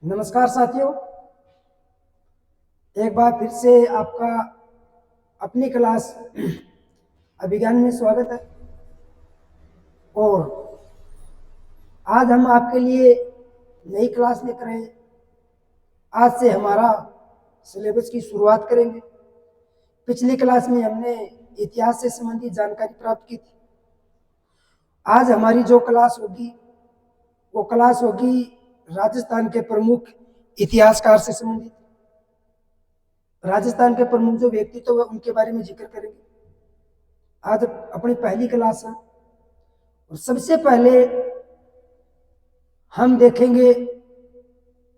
नमस्कार साथियों, एक बार फिर से आपका अपनी क्लास अभिज्ञान में स्वागत है। और आज हम आपके लिए नई क्लास लेकर आए। आज से हमारा सिलेबस की शुरुआत करेंगे। पिछली क्लास में हमने इतिहास से संबंधित जानकारी प्राप्त की थी। आज हमारी जो क्लास होगी वो क्लास होगी राजस्थान के प्रमुख इतिहासकार से संबंधित। राजस्थान के प्रमुख जो व्यक्तित्व है उनके बारे में जिक्र करेंगे। आज अपनी पहली क्लास है और सबसे पहले हम देखेंगे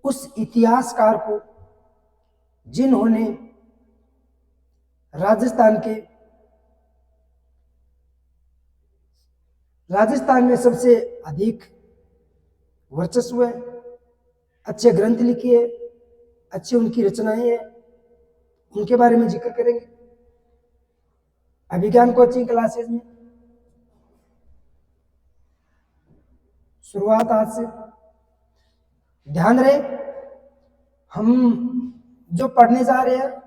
उस इतिहासकार को जिन्होंने राजस्थान में सबसे अधिक वर्चस्व है, अच्छे ग्रंथ लिखे हैं, अच्छी उनकी रचनाएं हैं, उनके बारे में जिक्र करेंगे अभिज्ञान कोचिंग क्लासेस में। शुरुआत आज से। ध्यान रहे, हम जो पढ़ने जा रहे हैं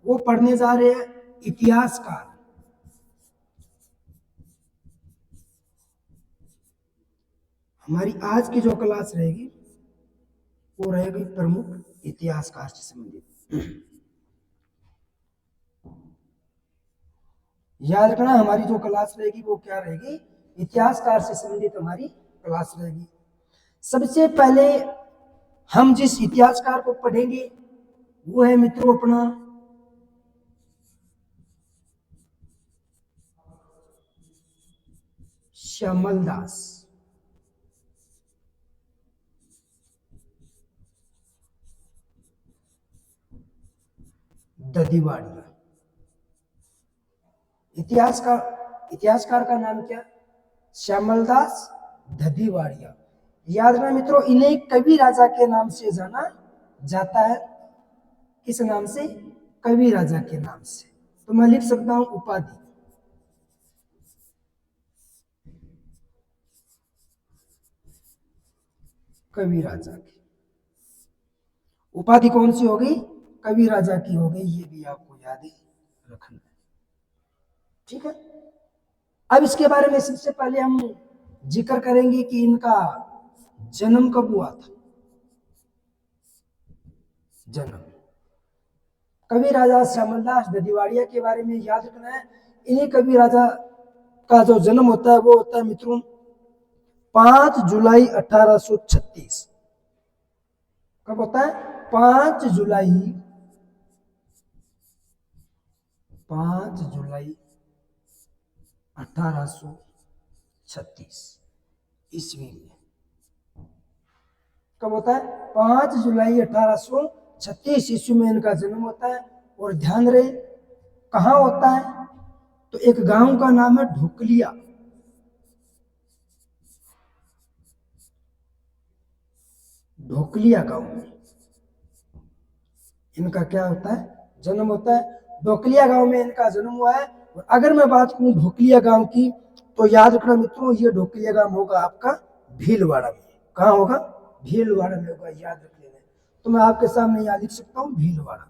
वो पढ़ने जा रहे हैं इतिहासकार। हमारी आज की जो क्लास रहेगी वो रहेगी प्रमुख इतिहासकार से संबंधित। याद रखना, हमारी जो क्लास रहेगी वो क्या रहेगी, इतिहासकार से संबंधित हमारी क्लास रहेगी। सबसे पहले हम जिस इतिहासकार को पढ़ेंगे वो है मित्रों अपना श्यामल दास। ददीवाड़िया। इतिहासकार का नाम क्या? श्यामल दास ददीवाड़िया। याद रखना मित्रों, इन्हें कवि राजा के नाम से जाना जाता है। किस नाम से? कवि राजा के नाम से। तो मैं लिख सकता हूं उपाधि। कवि राजा की उपाधि कौन सी हो गई? कवि राजा की हो गई। ये भी आपको याद रखना है, ठीक है। अब इसके बारे में सबसे पहले हम जिक्र करेंगे कि इनका जन्म कब हुआ था। जन्म कवि राजा श्यामलदास ददीवाड़िया के बारे में याद रखना है। इन्हीं कवि राजा का जो जन्म होता है वो होता है मित्रों 5 जुलाई 1836। कब होता है? 5 जुलाई 1836 ईस्वी में। कब होता है? 5 जुलाई 1836 ईस्वी में इनका जन्म होता है। और ध्यान रहे कहां होता है, तो एक गांव का नाम है ढोकलिया। ढोकलिया गांव में इनका क्या होता है? जन्म होता है। ढोकलिया गांव में इनका जन्म हुआ है। और अगर मैं बात करूं ढोकलिया गांव की, तो याद रखना मित्रों, ये ढोकलिया गांव होगा आपका भीलवाड़ा में। कहां होगा? भीलवाड़ा में होगा, याद रख लेना। तो मैं आपके सामने यहां लिख सकता हूं भीलवाड़ा।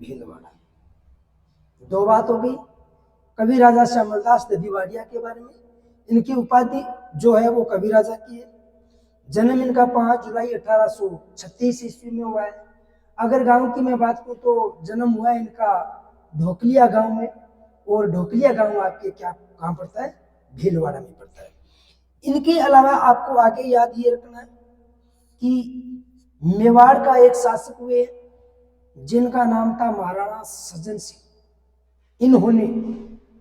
भीलवाड़ा। दो बात हो गई कवि राजा श्यामलदास ददीवाड़िया के बारे में। इनकी उपाधि जो है वो कवि राजा की है। जन्म इनका 5 जुलाई 1836 ईस्वी में हुआ है। अगर गांव की मैं बात करूं तो जन्म हुआ है इनका ढोकलिया गांव में। और ढोकलिया गांव आपके क्या कहां पड़ता है? भीलवाड़ा में पड़ता है। इनके अलावा आपको आगे याद ये रखना है कि मेवाड़ का एक शासक हुए जिनका नाम था महाराणा सज्जन सिंह। इन्होंने,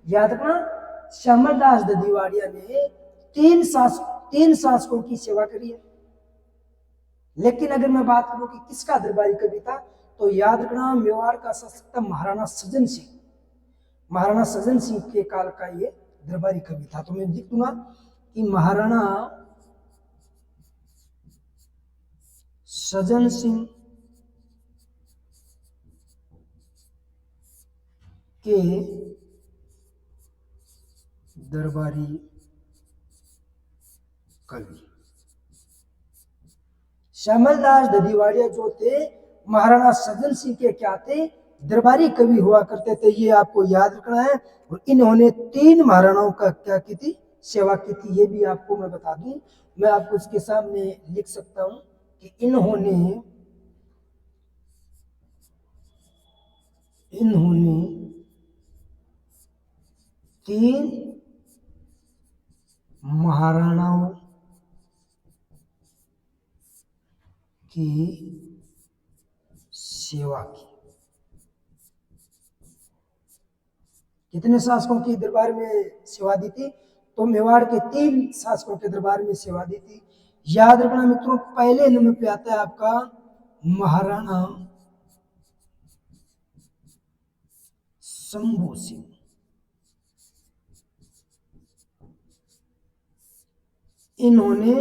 याद रखना, श्यामलदास ददीवाड़िया ने तीन शासकों की सेवा करी है। लेकिन अगर मैं बात करूं कि किसका दरबारी कवि था, तो याद रखना मेवाड़ का शासक था महाराणा सज्जन सिंह। महाराणा सज्जन सिंह के काल का ये दरबारी कवि था। तो मैं लिख दूंगा कि महाराणा सज्जन सिंह के दरबारी कवि। श्यामल दास ददीवाड़िया जो थे महाराणा सज्जन सिंह के क्या थे, दरबारी कवि हुआ करते थे, ये आपको याद रखना है। और इन्होंने 3 महाराणाओं का क्या की थी, सेवा की थी, ये भी आपको मैं बता दूं। मैं आपको इसके सामने लिख सकता हूं कि इन्होंने 3 महाराणाओं की सेवा की। कितने शासकों की दरबार में सेवा दी थी, तो मेवाड़ के 3 शासकों के दरबार में सेवा दी थी। याद रखना मित्रों, पहले नंबर पे आता है आपका महाराणा शंभू सिंह। इन्होंने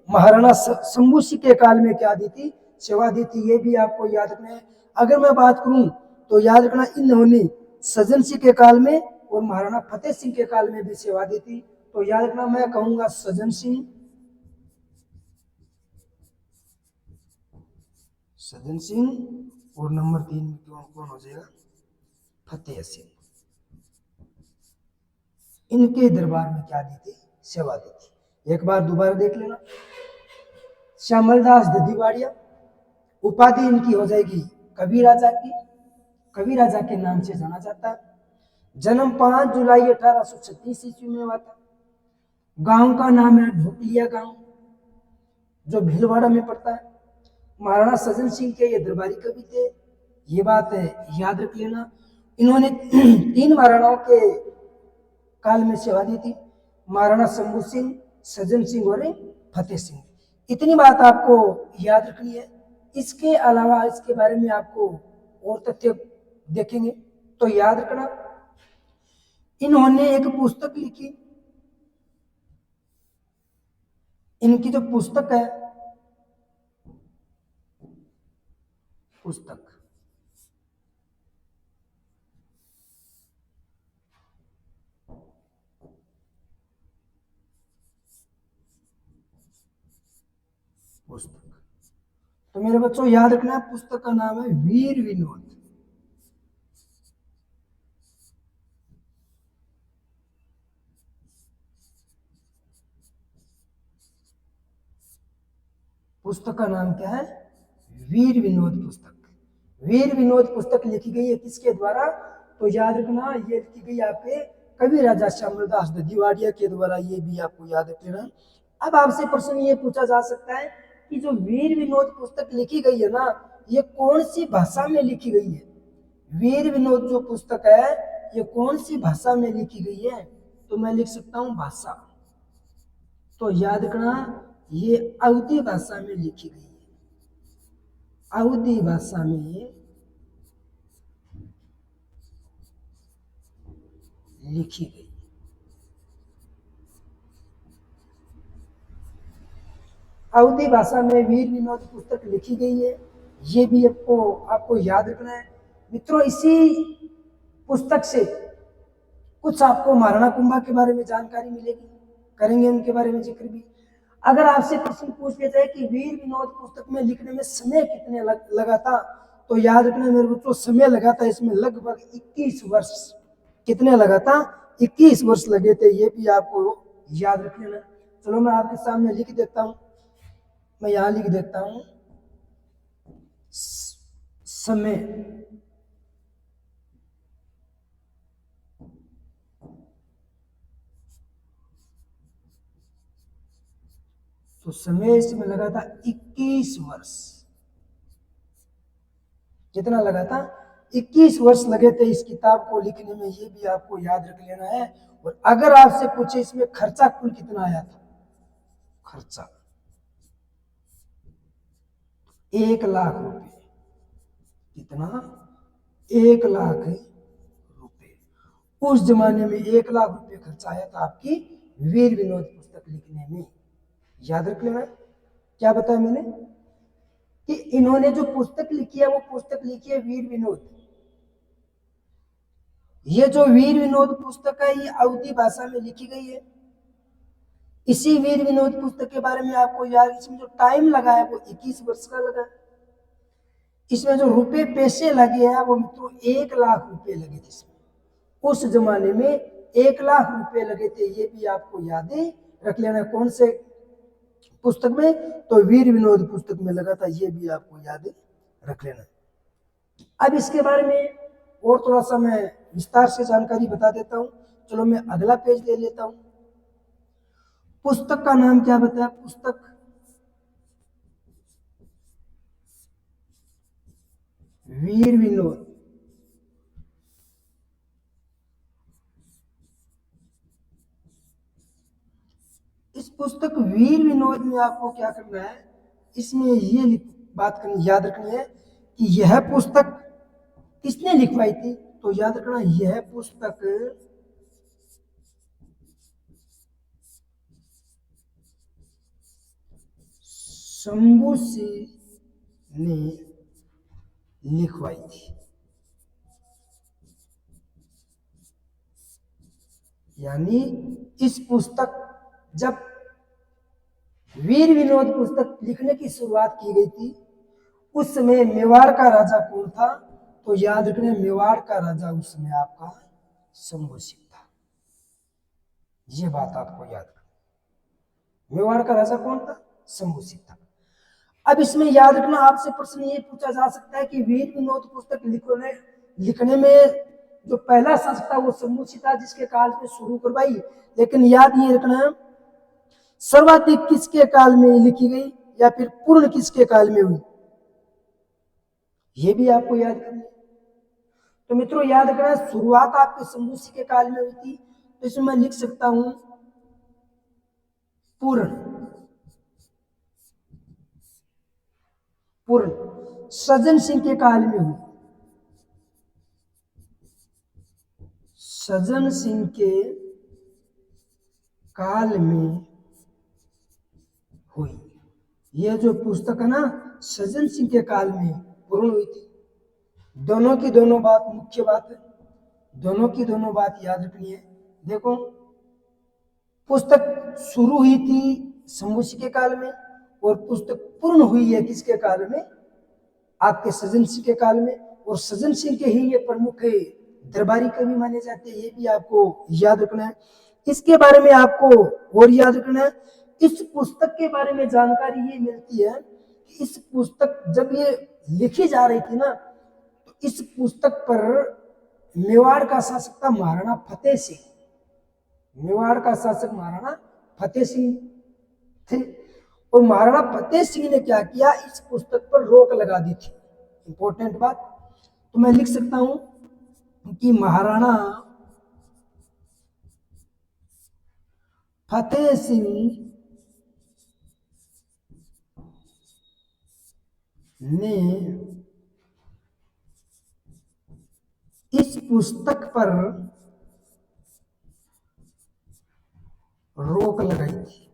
महाराणा शंभू सिंह के काल में क्या दी थी, सेवा दी थी, ये भी आपको याद रखना है। अगर मैं बात करूं तो याद रखना, इन्होंने सज्जन सिंह के काल में और महाराणा फतेह सिंह के काल में भी सेवा दी थी। तो याद रखना, मैं कहूंगा सज्जन सिंह, और नंबर 3 में कौन हो जाएगा, फतेह सिंह। इनके दरबार में क्या दी थी, सेवा दी थी। एक बार दोबारा देख लेना। श्यामल दास ददीवाड़िया, उपाधि इनकी हो जाएगी कवि राजा की, कवि राजा के नाम से जाना जाता है। जन्म 5 जुलाई 1836 ईस्वी में हुआ था। गांव का नाम है ढोकलिया गांव, जो भीलवाड़ा में पड़ता है। महाराणा सज्जन सिंह के ये दरबारी कवि थे, ये बात है याद रख लेना। इन्होंने 3 महाराणाओं के काल में सेवा दी थी, महाराणा शंभू सिंह, सज्जन सिंह और फतेह सिंह। इतनी बात आपको याद रखनी है। इसके अलावा इसके बारे में आपको और तथ्य देखेंगे तो याद रखना, इन्होंने एक पुस्तक लिखी। इनकी जो पुस्तक है, पुस्तक तो मेरे बच्चों याद रखना, पुस्तक का नाम है वीर विनोद। पुस्तक का नाम क्या है, वीर विनोद पुस्तक। वीर विनोद पुस्तक लिखी गई है किसके द्वारा, तो याद रखना, ये लिखी गई आपके कवि राजा श्यामल दास ददीवाड़िया के द्वारा, ये भी आपको याद रख लेना। अब आपसे प्रश्न ये पूछा जा सकता है कि जो वीर विनोद पुस्तक लिखी गई है ना, ये कौन सी भाषा में लिखी गई है। वीर विनोद जो पुस्तक है, ये कौन सी भाषा में लिखी गई है, तो मैं लिख सकता हूं भाषा। तो याद रखना, ये अवधी भाषा में लिखी गई है, अवधी भाषा में लिखी गई। अवधी भाषा में वीर विनोद पुस्तक लिखी गई है, ये भी आपको याद रखना है मित्रों। इसी पुस्तक से कुछ आपको महाराणा कुंभा के बारे में जानकारी मिलेगी, करेंगे उनके बारे में जिक्र भी। अगर आपसे प्रश्न पूछ लिया जाए कि वीर विनोद पुस्तक में लिखने में समय कितने लगा था, तो याद रखना मेरे बच्चों, समय लगा था इसमें लगभग 21 वर्ष। कितने लगा था, 21 वर्ष लगे थे, ये भी आपको याद रख लेना। चलो मैं आपके सामने लिख देता हूं, मैं यहां लिख देता हूं समय। तो समय इसमें लगा था 21 वर्ष। कितना लगा था, 21 वर्ष लगे थे इस किताब को लिखने में, ये भी आपको याद रख लेना है। और अगर आपसे पूछे इसमें खर्चा कुल कितना आया था, खर्चा 1 लाख रुपए। कितना, 1 लाख रुपए। उस जमाने में 1 लाख रुपए खर्चा आया था आपकी वीर विनोद पुस्तक लिखने में, याद रख लेना। क्या बताया मैंने कि इन्होंने जो पुस्तक लिखी है, वो पुस्तक लिखी है वीर विनोद। ये जो वीर विनोद पुस्तक है, ये अवधी भाषा में लिखी गई है। इसी वीर विनोद पुस्तक के बारे में आपको याद, इसमें जो टाइम लगा है वो 21 वर्ष का लगा। इसमें जो रुपए पैसे लगे हैं वो मित्रों 1 लाख रुपए लगे थे इसमें। उस जमाने में 1 लाख रुपए लगे थे, ये भी आपको याद रख लेना। कौन से पुस्तक में? तो वीर विनोद पुस्तक में लगा था, ये भी आपको याद रख लेना। अब इसके बारे में और थोड़ा सा मैं विस्तार से जानकारी बता देता हूं। चलो मैं अगला पेज ले लेता हूं। पुस्तक का नाम क्या बताया? पुस्तक वीर विनोद। इस पुस्तक वीर विनोद में आपको क्या करना है, इसमें ये बात करनी, याद रखनी है कि यह पुस्तक किसने लिखवाई थी? तो याद रखना, यह पुस्तक शंभू सिंह ने लिखवाई थी। यानी इस पुस्तक, जब वीर विनोद पुस्तक लिखने की शुरुआत की गई थी, उस समय मेवाड़ का राजा कौन था? तो याद रखना, मेवाड़ का राजा उस समय आपका शंभू सिंह था। ये बात आपको याद रखना। मेवाड़ का राजा कौन था? शंभू सिंह था। अब इसमें याद रखना, आपसे प्रश्न ये पूछा जा सकता है कि वीर विनोद पुस्तक लिखने में जो पहला शख्स था वो शंभू सिंह था, जिसके काल में शुरू करवाई। लेकिन याद ये रखना, सर्वाधिक किसके काल में लिखी गई या फिर पूर्ण किसके काल में हुई, ये भी आपको याद करना। तो मित्रों याद रखना, शुरुआत आपके शंभू सिंह के काल में हुई थी, तो इसमें मैं लिख सकता हूं पूर्ण। पूर्ण सज्जन सिंह के काल में हुई। सज्जन सिंह के काल में हुई। यह जो पुस्तक है ना, सज्जन सिंह के काल में पूर्ण हुई थी। दोनों की दोनों बात मुख्य बात है, दोनों की दोनों बात याद रखनी है। देखो, पुस्तक शुरू हुई थी शंभू सिंह के काल में और पुस्तक पूर्ण हुई है किसके काल में? आपके सज्जन सिंह के काल में। और सज्जन सिंह के ही ये प्रमुख दरबारी कवि माने जाते हैं, ये भी आपको याद रखना है। इसके बारे में आपको और याद रखना है, इस पुस्तक के बारे में जानकारी ये मिलती है कि इस पुस्तक जब ये लिखी जा रही थी ना, तो इस पुस्तक पर मेवाड़ का शासक था महाराणा फतेह सिंह। मेवाड़ का शासक महाराणा फतेह सिंह थे। और महाराणा फतेह सिंह ने क्या किया, इस पुस्तक पर रोक लगा दी थी। इंपॉर्टेंट बात, तो मैं लिख सकता हूं कि महाराणा फतेह सिंह ने इस पुस्तक पर रोक लगाई थी।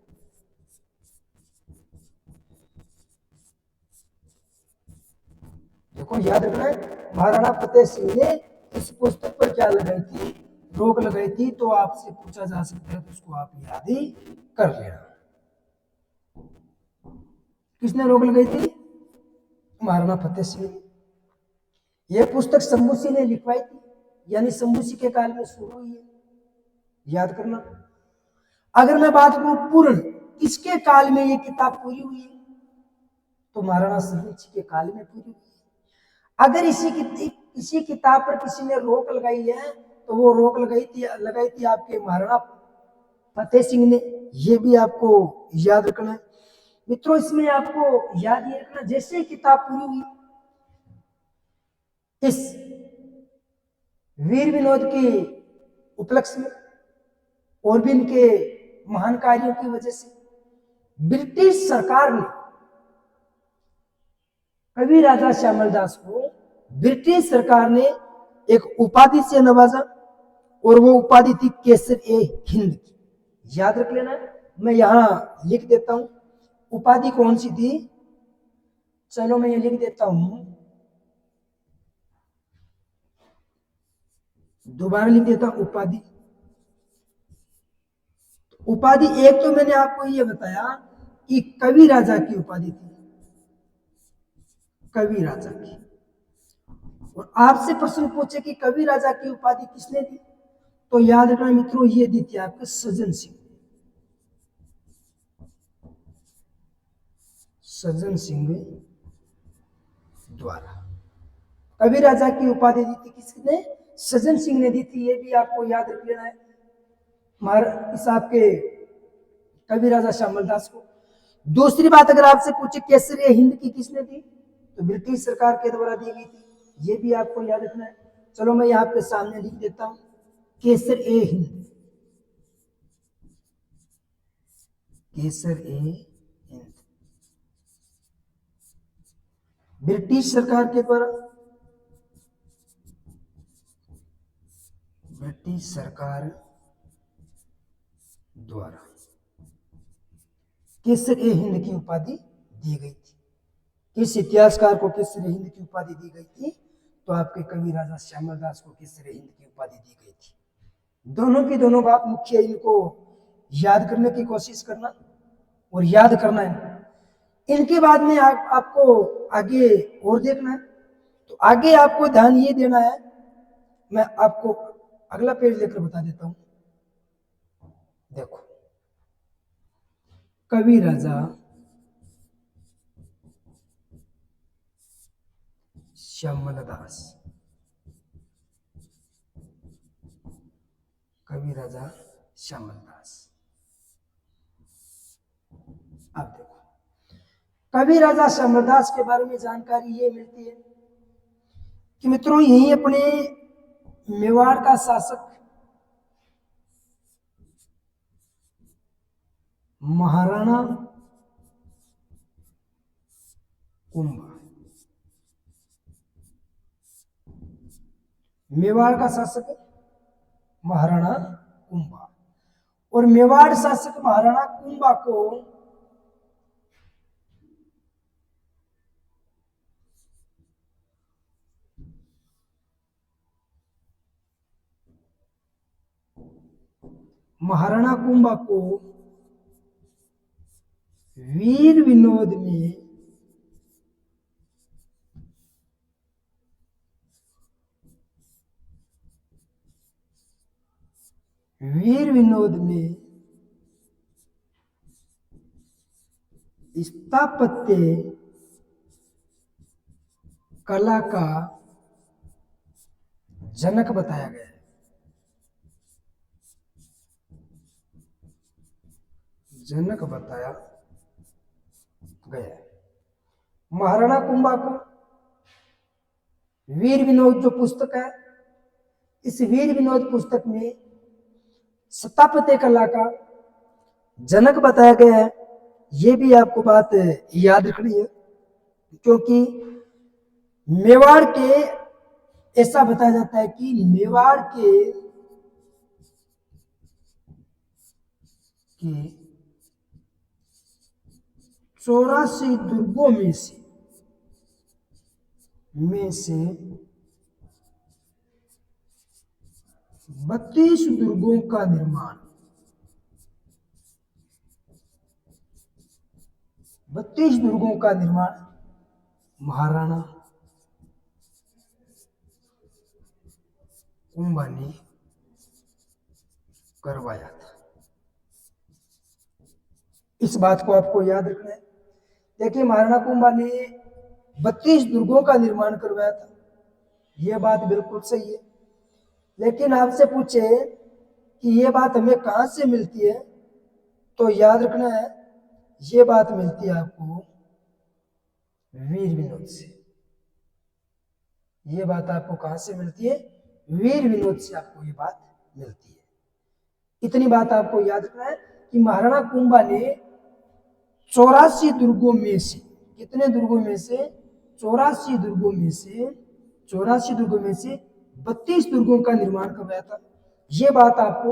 देखो याद रखना है, महाराणा फतेह सिंह ने इस पुस्तक पर क्या लगाई थी? रोक लगाई थी। तो आपसे पूछा जा सकता है, तो उसको आप याद ही कर लेना। किसने रोक लगाई थी? महाराणा फतेह सिंह ने। यह पुस्तक शंभू सिंह ने लिखवाई थी, यानी शंभू सिंह के काल में शुरू हुई है, याद करना। अगर मैं बात करूं पूर्ण, किसके काल में ये किताब पूरी हुई है? तो महाराणा शंभू सिंह के काल में पूरी हुई है। अगर इसी किताब पर किसी ने रोक लगाई है, तो वो रोक लगाई थी आपके महाराणा फतेह सिंह ने। ये भी आपको याद रखना है। मित्रों इसमें आपको याद ये रखना, जैसे किताब पूरी हुई, इस वीर विनोद के उपलक्ष्य में और भी इनके महान कार्यों की वजह से ब्रिटिश सरकार ने कवि राजा श्यामलदास को, ब्रिटिश सरकार ने एक उपाधि से नवाजा, और वो उपाधि थी केसर ए हिंद की। याद रख लेना, मैं यहां लिख देता हूं उपाधि कौन सी थी। चलो मैं ये लिख देता हूं, दोबारा लिख देता हूं उपाधि। उपाधि एक तो मैंने आपको ये बताया कि कवि राजा की उपाधि थी, कवि राजा की। और आपसे प्रश्न पूछे कि कवि राजा की उपाधि किसने दी, तो याद रखना मित्रों, ये दी थी आपके सज्जन सिंह, सज्जन सिंह द्वारा कवि राजा की उपाधि दी थी। किसने? सज्जन सिंह ने दी थी। ये भी आपको याद रख लेना है इस आपके कवि राजा श्यामल दास को। दूसरी बात अगर आपसे पूछे केसरी हिंद की किसने दी, तो ब्रिटिश सरकार के द्वारा दी गई थी। ये भी आपको याद रखना है। चलो मैं यहाँ पे सामने लिख देता हूं, केसर ए हिंद, केसर ए हिंद ब्रिटिश सरकार के द्वारा, ब्रिटिश सरकार द्वारा केसर ए हिंद की उपाधि दी गई थी। किस इतिहासकार को केसर ए हिंद की उपाधि दी गई थी, तो आपके कवि राजा श्यामल दास को केसर ए हिंद की उपाधि दी गई थी। दोनों की दोनों बात मुख्य, इनको याद करने की कोशिश करना और याद करना है। इनके बाद में आपको आगे और देखना है, तो आगे आपको ध्यान ये देना है। मैं आपको अगला पेज लेकर बता देता हूं। देखो, कवि राजा श्यामल दास, कवि राजा श्यामल दास। अब देखो, कवि राजा श्यामल दास के बारे में जानकारी ये मिलती है कि मित्रों यही अपने मेवाड़ का शासक महाराणा कुंभा, मेवाड़ का शासक महाराणा कुंभा, और मेवाड़ शासक महाराणा कुंभा को महाराणा कुंभा को वीर विनोद में स्थापत्य कला का जनक बताया गया है, जनक बताया गया है। महाराणा कुंभा को वीर विनोद जो पुस्तक है, इस वीर विनोद पुस्तक में स्थापत्य कला का जनक बताया गया है। ये भी आपको बात याद रखनी है, क्योंकि मेवाड़ के, ऐसा बताया जाता है कि मेवाड़ के 84 दुर्गों में से 32 दुर्गों का निर्माण, 32 दुर्गों का निर्माण महाराणा कुंभा ने करवाया था। इस बात को आपको याद रखना है। देखिए, महाराणा कुंभा ने 32 दुर्गों का निर्माण करवाया था, यह बात बिल्कुल सही है। लेकिन आपसे पूछे कि यह बात हमें कहां से मिलती है, तो याद रखना है, यह बात मिलती है आपको वीर विनोद से। यह बात आपको कहां से मिलती है? वीर विनोद से आपको यह बात मिलती है। इतनी बात आपको याद रखना है कि महाराणा कुंभा ने 84 दुर्गों में से, कितने दुर्गों में से? 84 दुर्गों में से 32 दुर्गों का निर्माण करवाया था। ये बात आपको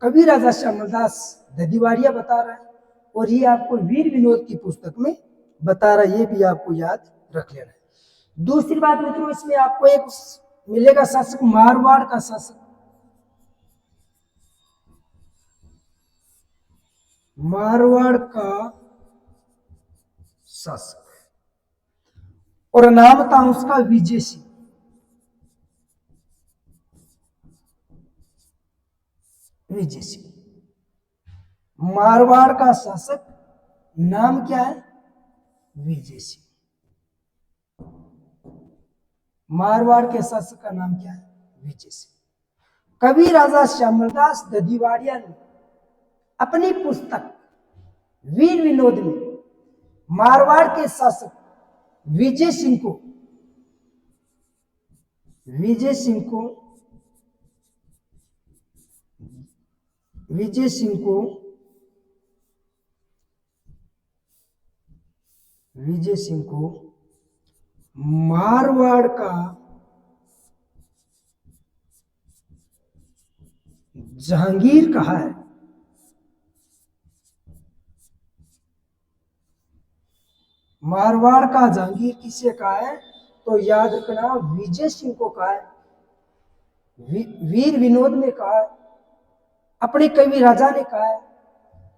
कवि राजा श्यामल दास ददीवाड़िया बता रहा है, और ये आपको वीर विनोद की पुस्तक में बता रहा है। ये भी आपको याद रख लेना है। दूसरी बात मित्रों, इसमें आपको एक मिलेगा शासक मारवाड़ का शासक, मारवाड़ का शासक, और नाम था उसका विजय सिंह। विजय सिंह मारवाड़ का शासक, नाम क्या है? विजय सिंह। मारवाड़ के शासक का नाम क्या है? विजय सिंह। कवि राजा श्यामलदास ददीवाड़िया ने अपनी पुस्तक वीर विनोद में मारवाड़ के शासक विजय सिंह को विजय सिंह को विजय सिंह को विजय सिंह को मारवाड़ का जहांगीर कहा है। मारवाड़ का जहांगीर किसे कहा है? तो याद रखना, विजय सिंह को कहा है। वीर विनोद ने कहा है, अपने कवि राजा ने कहा है।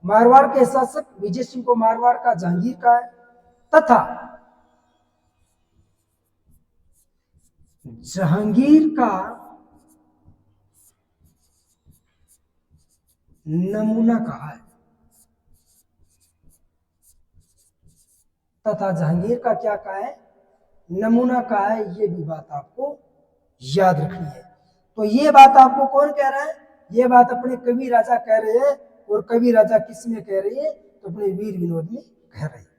मारवाड़ के शासक विजय सिंह को मारवाड़ का जहांगीर कहा है, तथा जहांगीर का नमूना कहा है। तथा जहांगीर का क्या कहा है? नमूना कहा है। ये भी बात आपको याद रखनी है। तो ये बात आपको कौन कह रहा है? ये बात अपने कवि राजा कह रहे हैं। और कवि राजा किस में कह रही है? तो अपने वीर विनोद में कह रहे हैं।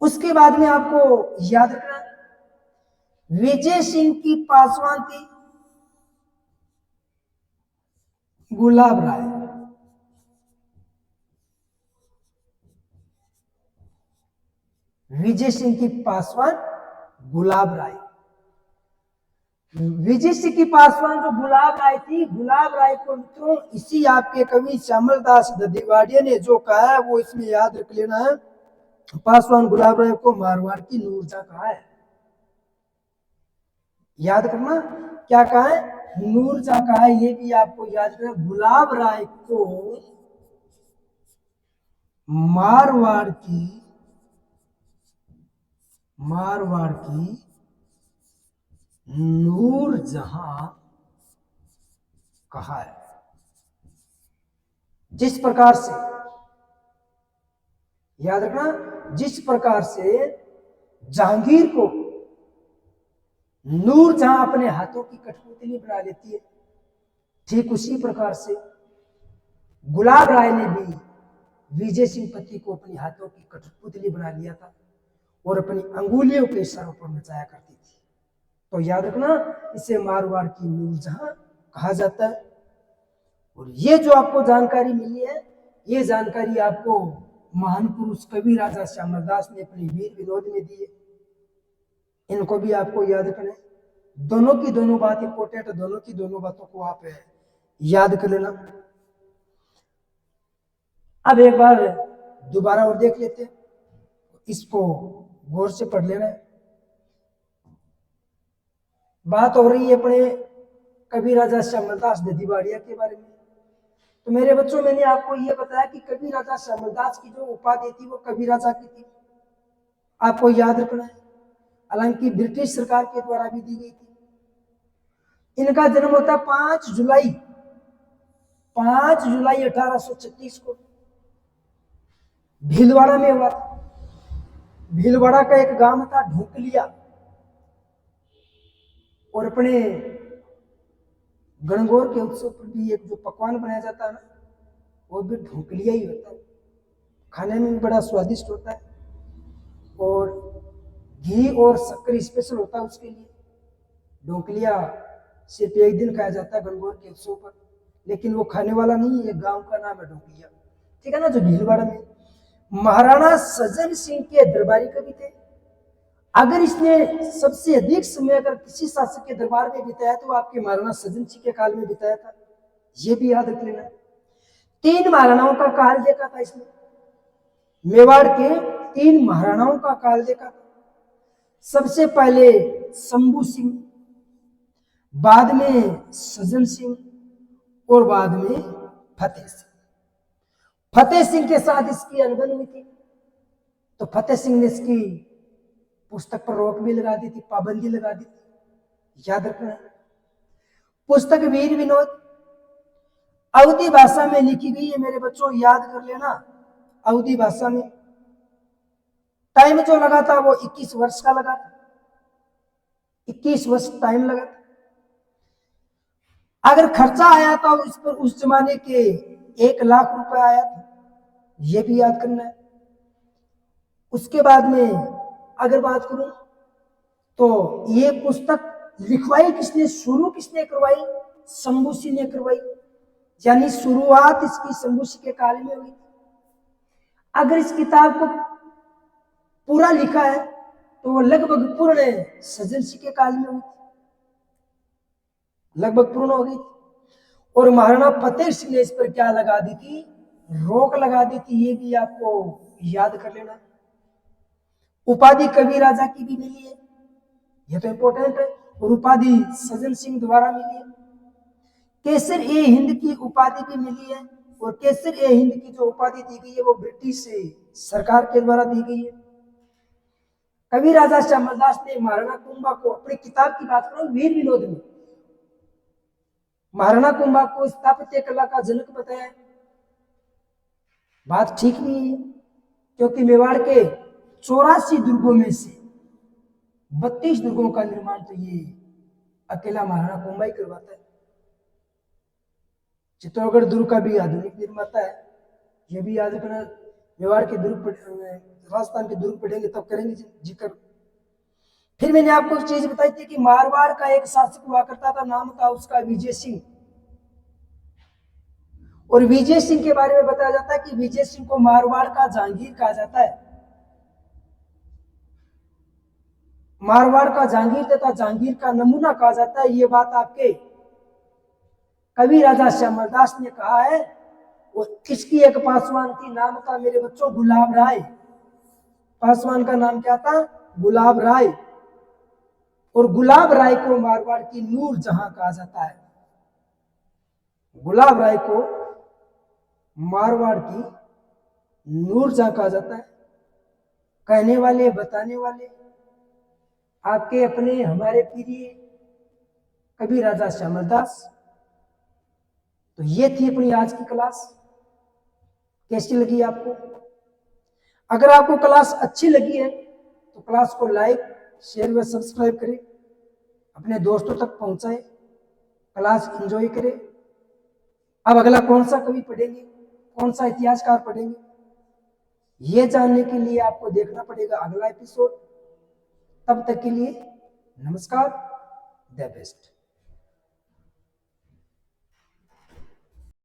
उसके बाद में आपको याद रखना, विजय सिंह की पासवान थी गुलाब राय। विजय सिंह की पासवान गुलाब राय। विजय सिंह की पासवान जो गुलाब राय थी, गुलाब राय को मित्रों इसी आपके कवि श्यामलदास ददीवाड़िया ने जो कहा है वो इसमें याद रख लेना है। पासवान गुलाब राय को मारवाड़ की नूरजहां कहा है। याद करना, क्या कहा है? नूरजहां कहा है। ये भी आपको याद रखना, गुलाब राय को मारवाड़ की नूरजहां कहा है। जिस प्रकार से, याद रखना, जिस प्रकार से जहांगीर को नूरजहां अपने हाथों की कठपुतली बना लेती है, ठीक उसी प्रकार से गुलाब राय ने भी विजय सिंह पति को अपने हाथों की कठपुतली बना लिया था और अपनी अंगुलियों के इशारों पर नचाया करती थी। तो याद रखना, इसे मारवाड़ की नूरजहां कहा जाता है। और ये जो आपको जानकारी मिली है, ये जानकारी आपको महान पुरुष कवि राजा श्यामलदास ने अपने वीर विनोद में दी है। इनको भी आपको याद रखना है। दोनों की दोनों बात इंपॉर्टेंट है। दोनों की दोनों बातों को आप याद कर लेना। अब एक बार दोबारा और देख लेते हैं, इसको गौर से पढ़ लेना है। बात हो रही है अपने कवि राजा श्यामलदास ददीवाड़िया के बारे में। तो मेरे बच्चों, मैंने आपको यह बताया कि कवि राजा श्यामलदास की जो उपाधि थी वो कवि राजा की थी, आपको याद रखना है। हालांकि ब्रिटिश सरकार के द्वारा भी दी गई थी। इनका जन्म होता 5 जुलाई 1836 को भीलवाड़ा में हुआ था। भीलवाड़ा का एक गांव था ढोकलिया, और अपने गणगौर के उत्सव पर भी एक जो पकवान बनाया जाता है ना, वो भी ढोकलिया ही होता है। खाने में भी बड़ा स्वादिष्ट होता है और घी और शक्कर स्पेशल होता है उसके लिए। ढोकलिया सिर्फ एक दिन खाया जाता है गणगौर के उत्सव पर, लेकिन वो खाने वाला नहीं है, गांव का नाम है ढोकलिया, ठीक है ना, जो भीलवाड़ा में। महाराणा सज्जन सिंह के दरबारी कवि थे। अगर इसने सबसे अधिक समय अगर किसी शासक के दरबार में बिताया तो आपके महाराणा सज्जन सिंह के काल में बिताया था, ये भी याद रख लेना। 3 महाराणाओं का काल देखा था इसने। मेवाड़ के 3 महाराणाओं का काल देखा था। सबसे पहले शंभू सिंह, बाद में सज्जन सिंह और बाद में फतेह सिंह। फतेह सिंह के साथ इसकी अनबन हुई थी, तो फतेह सिंह ने इसकी पुस्तक पर रोक भी लगा दी थी, पाबंदी लगा दी थी। याद रखना। पुस्तक वीर विनोद अवधी भाषा में लिखी गई है मेरे बच्चों, याद कर लेना। अवधी भाषा में टाइम जो लगा था वो 21 वर्ष का लगा था, 21 वर्ष टाइम लगा था। अगर खर्चा आया था इस पर उस जमाने के 1 लाख रुपए आया था, ये भी याद करना है। उसके बाद में अगर बात करूं तो ये पुस्तक लिखवाई किसने, शुरू किसने करवाई, शंभूसी ने करवाई, यानी शुरुआत इसकी शंभूसी के काल में हुई। अगर इस किताब को पूरा लिखा है तो वो लगभग पूर्ण सज्जन सिंह के काल में हुई, लगभग पूर्ण हो गई। और महाराणा फतेह सिंह ने इस पर क्या लगा दी थी, रोक लगा दी थी, ये भी आपको याद कर लेना। उपाधि कवि राजा की भी मिली है, ये तो इंपॉर्टेंट है, और उपाधि सज्जन सिंह द्वारा मिली है। केसर ए हिंद की उपाधि भी मिली है, और केसर ए हिंद की जो उपाधि दी गई है वो ब्रिटिश सरकार के द्वारा दी गई है। कवि राजा श्यामलदास ने महाराणा कुंभा को, अपनी किताब की बात करो वीर विनोद में, महाराणा कुंभा को स्थापत्य कला का जनक बताया। बात ठीक नहीं है, क्योंकि मेवाड़ के 84 दुर्गों में से 32 दुर्गों का निर्माण तो ये अकेला महाराणा कुंभा ही करवाता है। चित्तौड़गढ़ दुर्ग का भी आधुनिक निर्माता है, ये भी याद रखना। मेवाड़ के दुर्ग, राजस्थान के दुर्ग पढ़ेंगे तब करेंगे जिक्र। फिर मैंने आपको एक चीज बताई थी कि मारवाड़ का एक शासक हुआ करता था, नाम था उसका विजय सिंह। और विजय सिंह के बारे में बताया जाता है कि विजय सिंह को मारवाड़ का जहांगीर कहा जाता है। मारवाड़ का जहांगीर तथा जहांगीर का नमूना कहा जाता है। ये बात आपके कवि राजा श्यामलदास ने कहा है। और इसकी एक पासवान थी, नाम था मेरे बच्चों गुलाब राय। पासवान का नाम क्या था, गुलाब राय। और गुलाब राय को मारवाड़ की नूर जहां कहा जाता है। गुलाब राय को मारवाड़ की नूर जहां कहा जाता है। कहने वाले, बताने वाले आपके अपने, हमारे प्रिय कवि राजा श्यामलदास। तो ये थी अपनी आज की क्लास। कैसी लगी आपको? अगर आपको क्लास अच्छी लगी है तो क्लास को लाइक, शेयर व सब्सक्राइब करें, अपने दोस्तों तक पहुंचाएं, क्लास एंजॉय करें। अब अगला कौन सा कवि पढ़ेंगे, कौन सा इतिहासकार पढ़ेंगे, ये जानने के लिए आपको देखना पड़ेगा अगला एपिसोड। तब तक के लिए नमस्कार, द बेस्ट।